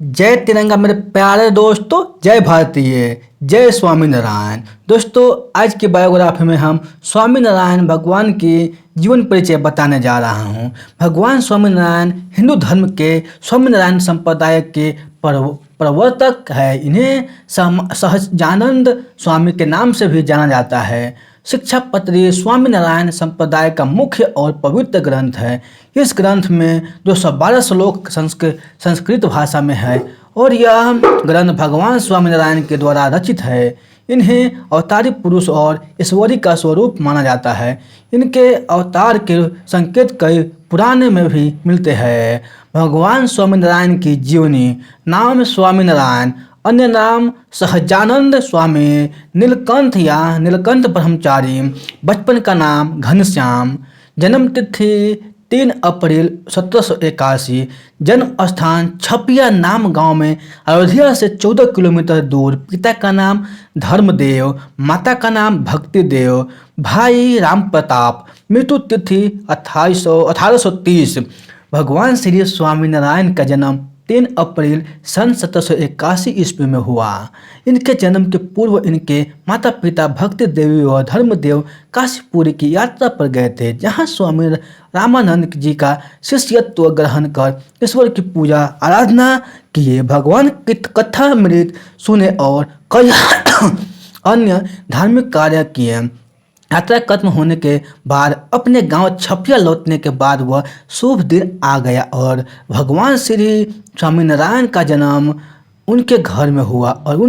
जय तिरंगा मेरे प्यारे दोस्तों, जय भारतीय, जय स्वामी नारायण। दोस्तों, आज की बायोग्राफी में हम स्वामी नारायण भगवान की जीवन परिचय बताने जा रहा हूँ। भगवान स्वामी नारायण हिंदू धर्म के स्वामी नारायण संप्रदाय के प्रवर्तक है। इन्हें सहजानंद स्वामी के नाम से भी जाना जाता है। शिक्षा पत्री स्वामी नारायण संप्रदाय का मुख्य और पवित्र ग्रंथ है। इस ग्रंथ में 212 श्लोक संस्कृत भाषा में है और यह ग्रंथ भगवान स्वामी नारायण के द्वारा रचित है। इन्हें अवतारी पुरुष और ईश्वरी का स्वरूप माना जाता है। इनके अवतार के संकेत कई पुराण में भी मिलते हैं। भगवान स्वामी नारायण की जीवनी। नाम स्वामी नारायण, अन्य नाम सहजानंद स्वामी, नीलकंठ या नीलकंठ ब्रह्मचारी। बचपन का नाम घनश्याम। जन्म तिथि 3 अप्रैल 1781। जन्म स्थान छपिया नाम गांव में अयोध्या से 14 किलोमीटर दूर। पिता का नाम धर्मदेव, माता का नाम भक्ति देव, भाई राम प्रताप। मृत्यु तिथि 1830। भगवान श्री स्वामी नारायण का जन्म 3 अप्रैल सन 1781 ईस्वी में हुआ। इनके जन्म के पूर्व इनके माता पिता भक्ति देवी और धर्मदेव काशीपुरी की यात्रा पर गए थे, जहां स्वामी रामानंद जी का शिष्यत्व ग्रहण कर ईश्वर की पूजा आराधना किए, भगवान की कथामृत सुने और कई अन्य धार्मिक कार्य किए। यात्रा खत्म होने के बाद अपने गांव छपिया लौटने के बाद वह शुभ दिन आ गया और भगवान श्री स्वामीनारायण का जन्म उनके घर में हुआ और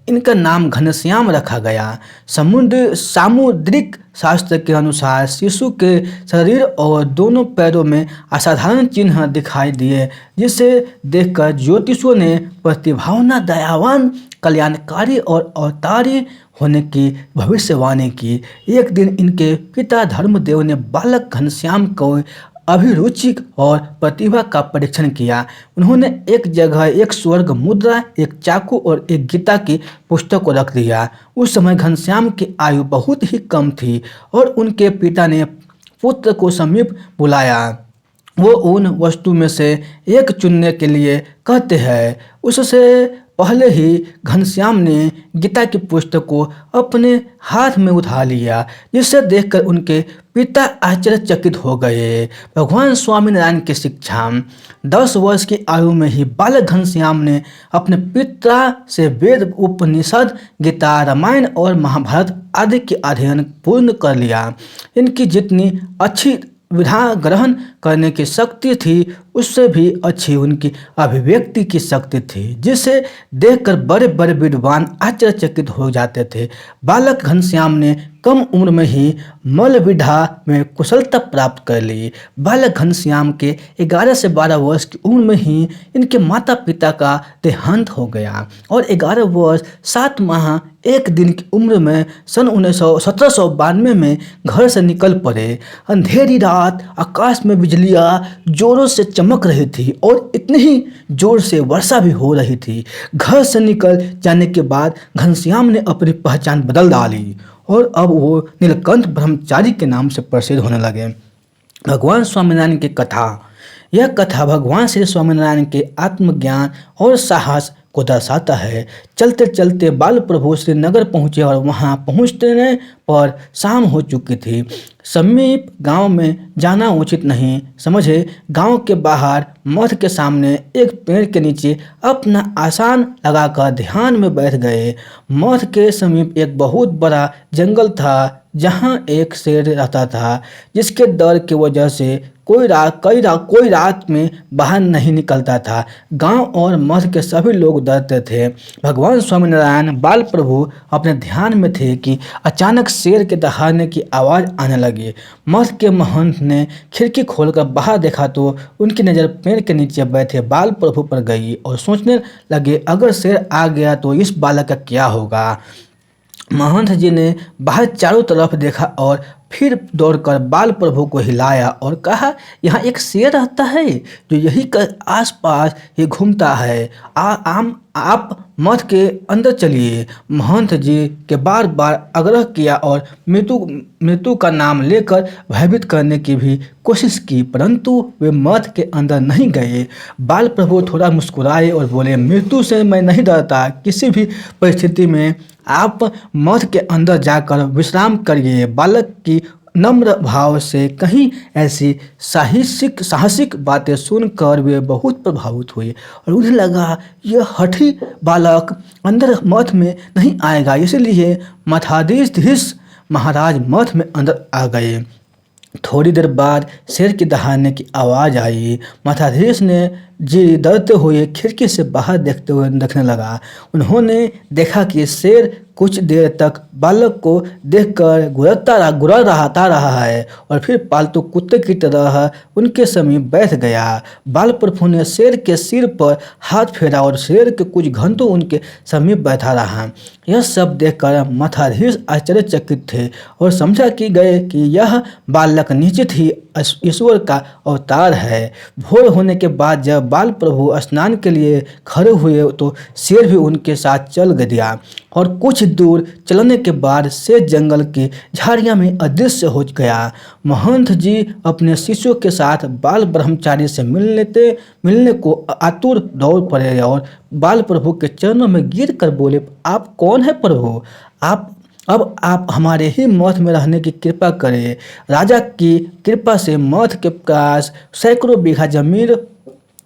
इनका नाम घनश्याम रखा गया। सामुद्रिक शास्त्र के अनुसार शिशु के शरीर और दोनों पैरों में असाधारण चिन्ह दिखाई दिए, जिसे देखकर ज्योतिषों ने प्रतिभावना, दयावान, कल्याणकारी और अवतारी होने की भविष्यवाणी की। एक दिन इनके पिता धर्मदेव ने बालक घनश्याम को अभिरुचि और प्रतिभा का परीक्षण किया। उन्होंने एक जगह एक स्वर्ग मुद्रा, एक चाकू और एक गीता की पुस्तक को रख दिया। उस समय घनश्याम की आयु बहुत ही कम थी और उनके पिता ने पुत्र को समीप बुलाया। वो उन वस्तु में से एक चुनने के लिए कहते हैं। उससे पहले ही घनश्याम ने गीता की पुस्तक को अपने हाथ में उठा लिया, जिसे देखकर उनके पिता आश्चर्यचकित हो गए। भगवान स्वामीनारायण की शिक्षा। 10 वर्ष की आयु में ही बालक घनश्याम ने अपने पिता से वेद, उपनिषद, गीता, रामायण और महाभारत आदि की अध्ययन पूर्ण कर लिया। इनकी जितनी अच्छी विधा ग्रहण करने की शक्ति थी, उससे भी अच्छी उनकी अभिव्यक्ति की शक्ति थी, जिसे देखकर बड़े बड़े विद्वान आश्चर्यचकित हो जाते थे। बालक घनश्याम ने कम उम्र में ही मल्ल विद्या में कुशलता प्राप्त कर ली। बालक घनश्याम के 11 से 12 वर्ष की उम्र में ही इनके माता पिता का देहांत हो गया और 11 वर्ष 7 माह 1 दिन की उम्र में सन 1792 में घर से निकल पड़े। अंधेरी रात, आकाश में बिजलियां जोरों से चमक रही थी और इतनी ही जोर से वर्षा भी हो रही थी। घर से निकल जाने के बाद घनश्याम ने अपनी पहचान बदल डाली और अब वो नीलकंठ ब्रह्मचारी के नाम से प्रसिद्ध होने लगे। भगवान स्वामीनारायण की कथा। यह कथा भगवान श्री स्वामीनारायण के आत्मज्ञान और साहस को दर्शाता है। चलते चलते बाल प्रभु श्रीनगर पहुँचे और वहाँ पहुँचने पर शाम हो चुकी थी। समीप गांव में जाना उचित नहीं समझे, गांव के बाहर मठ के सामने एक पेड़ के नीचे अपना आसन लगाकर ध्यान में बैठ गए। मठ के समीप एक बहुत बड़ा जंगल था, जहां एक शेर रहता था, जिसके डर की वजह से कोई रात में बाहर नहीं निकलता था। गांव और मठ के सभी लोग डरते थे। भगवान स्वामीनारायण बाल प्रभु अपने ध्यान में थे कि अचानक शेर के दहाड़ने की आवाज़ आने लगी। मठ के महंत ने खिड़की खोलकर बाहर देखा तो उनकी नज़र पेड़ के नीचे बैठे बाल प्रभु पर गई और सोचने लगे, अगर शेर आ गया तो इस बालक का क्या होगा। महंत जी ने बाहर चारों तरफ देखा और फिर दौड़कर बाल प्रभु को हिलाया और कहा, यहाँ एक शेर रहता है जो यही आसपास ही घूमता है। आप मठ के अंदर चलिए। महंत जी के बार बार आग्रह किया और मृत्यु का नाम लेकर भयभीत करने की भी कोशिश की, परंतु वे मठ के अंदर नहीं गए। बाल प्रभु थोड़ा मुस्कुराए और बोले, मृत्यु से मैं नहीं डरता। किसी भी परिस्थिति में आप मठ के अंदर जाकर विश्राम करिए। बालक की नम्र भाव से कहीं ऐसी साहसिक बातें सुनकर वे बहुत प्रभावित हुए और उन्हें लगा यह हठी बालक अंदर मठ में नहीं आएगा। इसलिए मठाधीश महाराज मठ में अंदर आ गए। थोड़ी देर बाद शेर की दहाड़ने की आवाज़ आई। मठाधीश ने जी डरते हुए खिड़की से बाहर देखने लगा। उन्होंने देखा कि शेर कुछ देर तक बालक को देखकर गुर्राता रहा है और फिर पालतू कुत्ते की तरह उनके समीप बैठ गया। बाल प्रभु ने शेर के सिर पर हाथ फेरा और शेर के कुछ घंटों उनके समीप बैठा रहा। यह सब देखकर मठाधीश आश्चर्यचकित थे और समझा कि यह बालक निश्चित ही ईश्वर का अवतार है। भोर होने के बाद जब बाल प्रभु स्नान के लिए खड़े हुए तो शेर भी उनके साथ चल गया और कुछ दूर चलने के बाद शेर जंगल की झाड़ियों में अदृश्य हो गया। महंत जी अपने शिष्यों के साथ बाल ब्रह्मचारी से मिलने को आतुर दौड़ पड़े और बाल प्रभु के चरणों में गिर कर बोले, आप कौन है प्रभु? अब आप हमारे ही मठ में रहने की कृपा करें। राजा की कृपा से मठ के पास सैकड़ों बीघा जमीन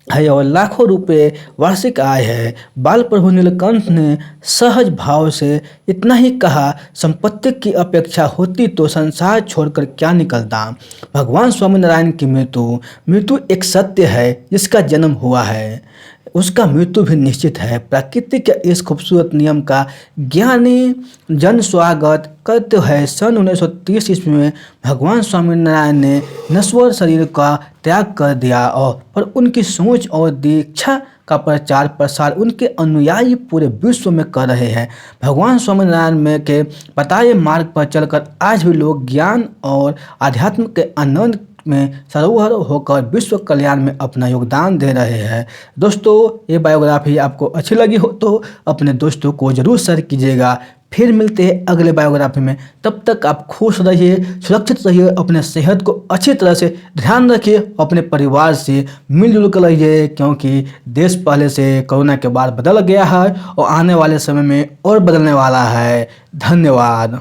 है और लाखों रुपए वार्षिक आय है। बाल प्रभु नीलकंठ ने सहज भाव से इतना ही कहा, संपत्ति की अपेक्षा होती तो संसार छोड़कर क्या निकलता। भगवान स्वामीनारायण की मृत्यु एक सत्य है जिसका जन्म हुआ है, उसका मृत्यु भी निश्चित है। प्रकृति के इस खूबसूरत नियम का ज्ञानी जन स्वागत करते हैं। सन 1930 ईस्वी में भगवान स्वामीनारायण ने नश्वर शरीर का त्याग कर दिया और उनकी सोच और दीक्षा का प्रचार प्रसार उनके अनुयायी पूरे विश्व में कर रहे हैं। भगवान स्वामीनारायण में के बताए मार्ग पर चलकर आज भी लोग ज्ञान और आध्यात्म के आनंद में सरोवर होकर विश्व कल्याण में अपना योगदान दे रहे हैं। दोस्तों, ये बायोग्राफी आपको अच्छी लगी हो तो अपने दोस्तों को ज़रूर शेयर कीजिएगा। फिर मिलते हैं अगले बायोग्राफी में। तब तक आप खुश रहिए, सुरक्षित रहिए, अपने सेहत को अच्छी तरह से ध्यान रखिए, अपने परिवार से मिलजुल कर रहिए, क्योंकि देश पहले से कोरोना के बाद बदल गया है और आने वाले समय में और बदलने वाला है। धन्यवाद।